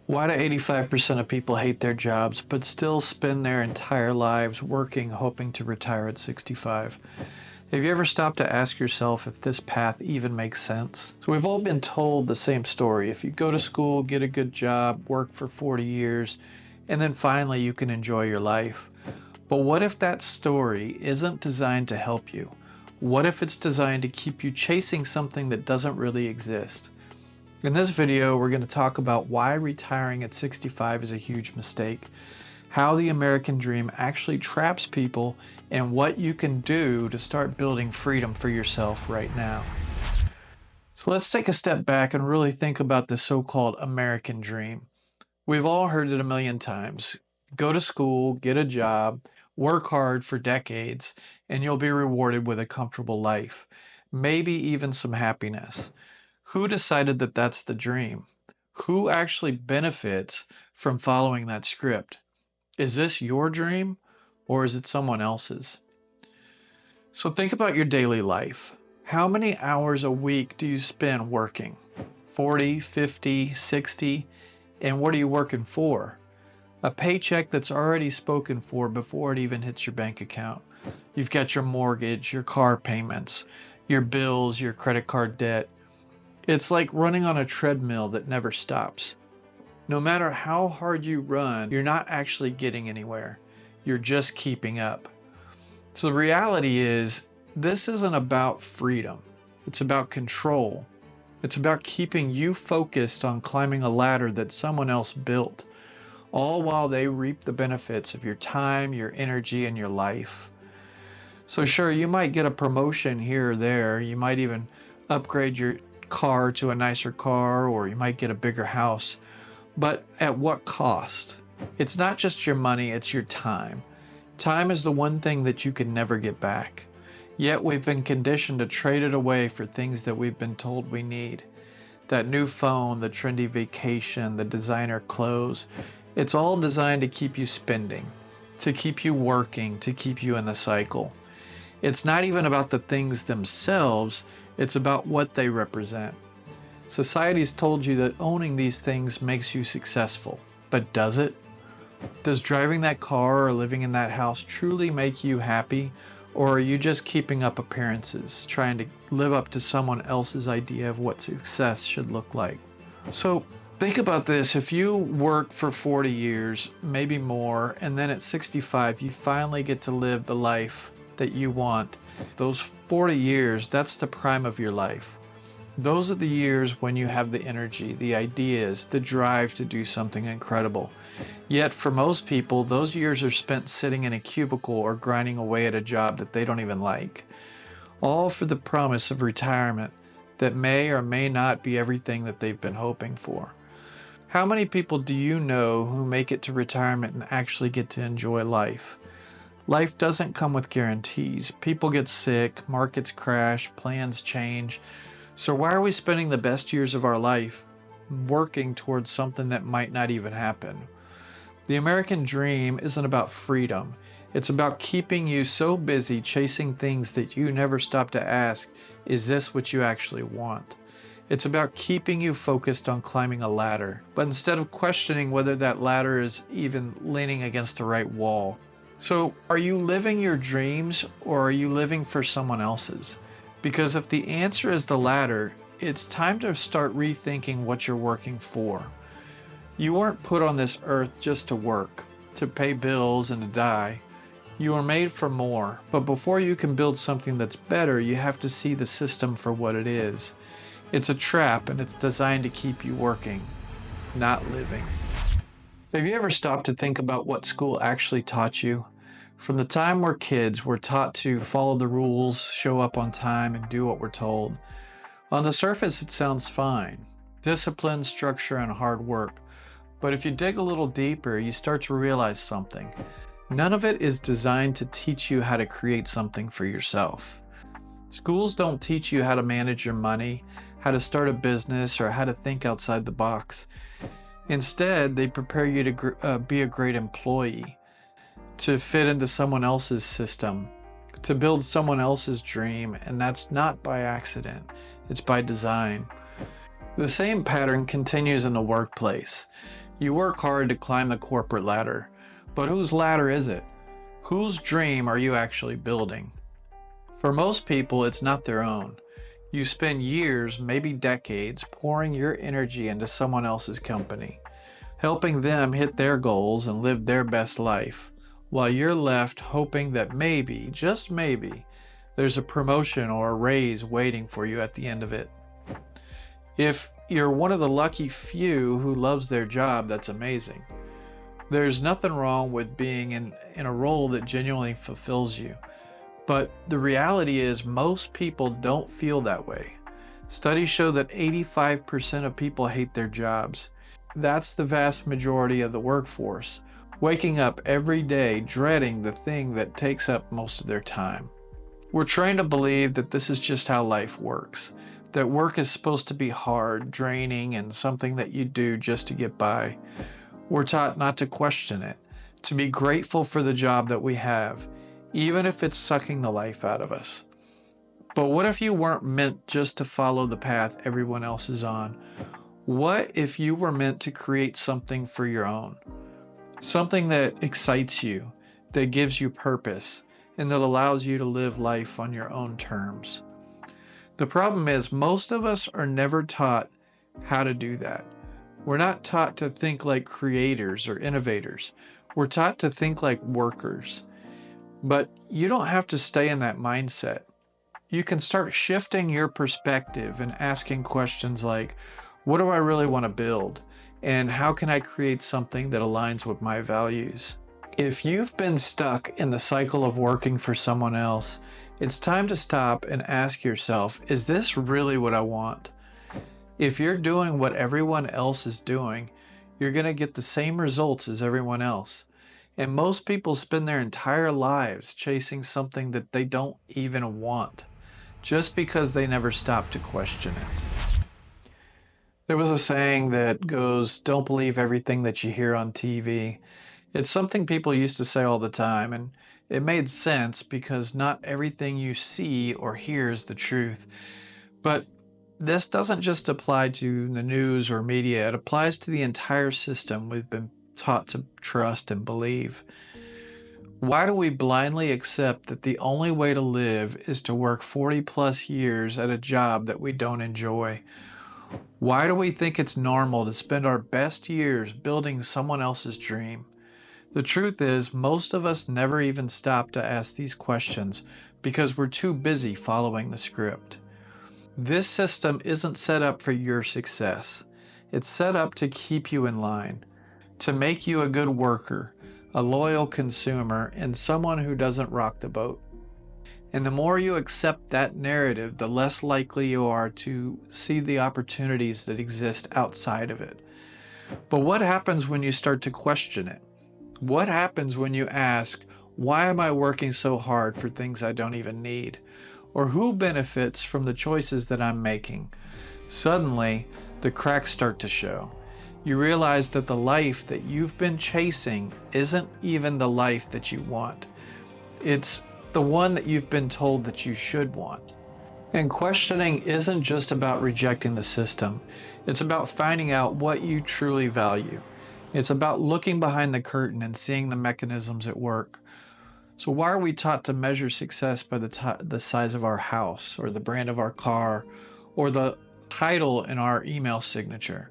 Why do 85% of people hate their jobs but still spend their entire lives working hoping to retire at 65? Have you ever stopped to ask yourself if this path even makes sense? So we've all been told the same story. If you go to school, get a good job, work for 40 years, and then finally you can enjoy your life. But what if that story isn't designed to help you? What if it's designed to keep you chasing something that doesn't really exist? In this video, we're going to talk about why retiring at 65 is a huge mistake, how the American dream actually traps people, and what you can do to start building freedom for yourself right now. So let's take a step back and really think about the so-called American dream. We've all heard it a million times. Go to school, get a job, work hard for decades, and you'll be rewarded with a comfortable life, maybe even some happiness. Who decided that that's the dream? Who actually benefits from following that script? Is this your dream or is it someone else's? So think about your daily life. How many hours a week do you spend working? 40, 50, 60? And what are you working for? A paycheck that's already spoken for before it even hits your bank account. You've got your mortgage, your car payments, your bills, your credit card debt. It's like running on a treadmill that never stops. No matter how hard you run, you're not actually getting anywhere. You're just keeping up. So the reality is, this isn't about freedom. It's about control. It's about keeping you focused on climbing a ladder that someone else built, all while they reap the benefits of your time, your energy, and your life. So sure, you might get a promotion here or there. You might even upgrade your car to a nicer car, or you might get a bigger house. But at what cost? It's not just your money, it's your time. Time is the one thing that you can never get back. Yet we've been conditioned to trade it away for things that we've been told we need. That new phone, the trendy vacation, the designer clothes. It's all designed to keep you spending, to keep you working, to keep you in the cycle. It's not even about the things themselves, it's about what they represent. Society's told you that owning these things makes you successful, but does it? Does driving that car or living in that house truly make you happy, or are you just keeping up appearances, trying to live up to someone else's idea of what success should look like? So think about this. If you work for 40 years, maybe more, and then at 65 you finally get to live the life that you want, those 40 years, that's the prime of your life. Those are the years when you have the energy, the ideas, the drive to do something incredible. Yet for most people, those years are spent sitting in a cubicle or grinding away at a job that they don't even like. All for the promise of retirement that may or may not be everything that they've been hoping for. How many people do you know who make it to retirement and actually get to enjoy life? Life doesn't come with guarantees. People get sick, markets crash, plans change. So why are we spending the best years of our life working towards something that might not even happen? The American dream isn't about freedom. It's about keeping you so busy chasing things that you never stop to ask, is this what you actually want? It's about keeping you focused on climbing a ladder, but instead of questioning whether that ladder is even leaning against the right wall. So are you living your dreams or are you living for someone else's? Because if the answer is the latter, it's time to start rethinking what you're working for. You weren't put on this earth just to work, to pay bills and to die. You were made for more, but before you can build something that's better, you have to see the system for what it is. It's a trap and it's designed to keep you working, not living. Have you ever stopped to think about what school actually taught you? From the time we're kids, we're taught to follow the rules, show up on time, and do what we're told. On the surface, it sounds fine. Discipline, structure, and hard work. But if you dig a little deeper, you start to realize something. None of it is designed to teach you how to create something for yourself. Schools don't teach you how to manage your money, how to start a business, or how to think outside the box. Instead, they prepare you to be a great employee, to fit into someone else's system, to build someone else's dream, and that's not by accident, it's by design. The same pattern continues in the workplace. You work hard to climb the corporate ladder, but whose ladder is it? Whose dream are you actually building? For most people, it's not their own. You spend years, maybe decades, pouring your energy into someone else's company, helping them hit their goals and live their best life, while you're left hoping that maybe, just maybe, there's a promotion or a raise waiting for you at the end of it. If you're one of the lucky few who loves their job, that's amazing. There's nothing wrong with being in a role that genuinely fulfills you. But the reality is most people don't feel that way. Studies show that 85% of people hate their jobs. That's the vast majority of the workforce, waking up every day dreading the thing that takes up most of their time. We're trained to believe that this is just how life works, that work is supposed to be hard, draining, and something that you do just to get by. We're taught not to question it, to be grateful for the job that we have, even if it's sucking the life out of us. But what if you weren't meant just to follow the path everyone else is on? What if you were meant to create something for your own? Something that excites you, that gives you purpose, and that allows you to live life on your own terms. The problem is most of us are never taught how to do that. We're not taught to think like creators or innovators. We're taught to think like workers. But you don't have to stay in that mindset. You can start shifting your perspective and asking questions like, what do I really want to build? And how can I create something that aligns with my values? If you've been stuck in the cycle of working for someone else, it's time to stop and ask yourself, is this really what I want? If you're doing what everyone else is doing, you're going to get the same results as everyone else. And most people spend their entire lives chasing something that they don't even want, just because they never stop to question it. There was a saying that goes, don't believe everything that you hear on TV. It's something people used to say all the time, and it made sense because not everything you see or hear is the truth. But this doesn't just apply to the news or media, it applies to the entire system we've been taught to trust and believe. Why do we blindly accept that the only way to live is to work 40 plus years at a job that we don't enjoy? Why do we think it's normal to spend our best years building someone else's dream? The truth is, most of us never even stop to ask these questions because we're too busy following the script. This system isn't set up for your success. It's set up to keep you in line, to make you a good worker, a loyal consumer, and someone who doesn't rock the boat. And the more you accept that narrative, the less likely you are to see the opportunities that exist outside of it. But what happens when you start to question it? What happens when you ask, why am I working so hard for things I don't even need? Or who benefits from the choices that I'm making? Suddenly, the cracks start to show. You realize that the life that you've been chasing isn't even the life that you want. It's the one that you've been told that you should want. And questioning isn't just about rejecting the system. It's about finding out what you truly value. It's about looking behind the curtain and seeing the mechanisms at work. So why are we taught to measure success by the size of our house, or the brand of our car, or the title in our email signature?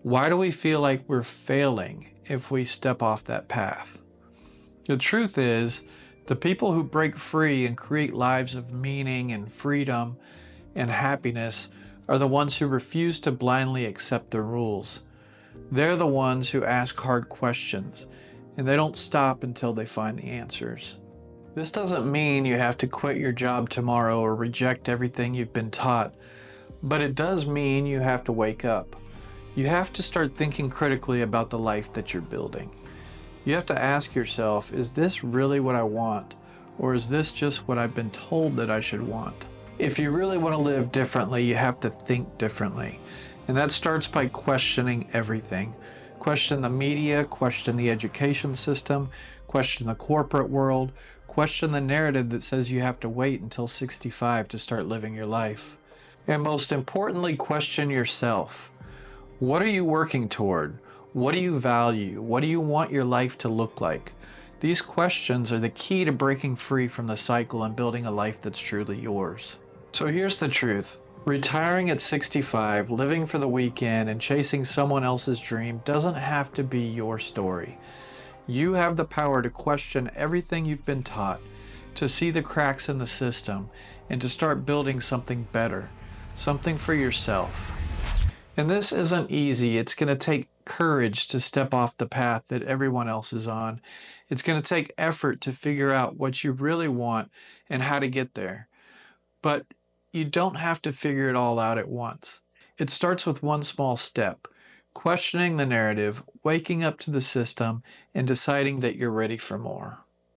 Why do we feel like we're failing if we step off that path? The truth is, the people who break free and create lives of meaning and freedom and happiness are the ones who refuse to blindly accept the rules. They're the ones who ask hard questions, and they don't stop until they find the answers. This doesn't mean you have to quit your job tomorrow or reject everything you've been taught, but it does mean you have to wake up. You have to start thinking critically about the life that you're building. You have to ask yourself, is this really what I want? Or is this just what I've been told that I should want? If you really want to live differently, you have to think differently. And that starts by questioning everything. Question the media, question the education system, question the corporate world, question the narrative that says you have to wait until 65 to start living your life. And most importantly, question yourself. What are you working toward? What do you value? What do you want your life to look like? These questions are the key to breaking free from the cycle and building a life that's truly yours. So here's the truth. Retiring at 65, living for the weekend, and chasing someone else's dream doesn't have to be your story. You have the power to question everything you've been taught, to see the cracks in the system, and to start building something better, something for yourself. And this isn't easy. It's going to take courage to step off the path that everyone else is on. It's going to take effort to figure out what you really want and how to get there. But you don't have to figure it all out at once. It starts with one small step: questioning the narrative, waking up to the system, and deciding that you're ready for more.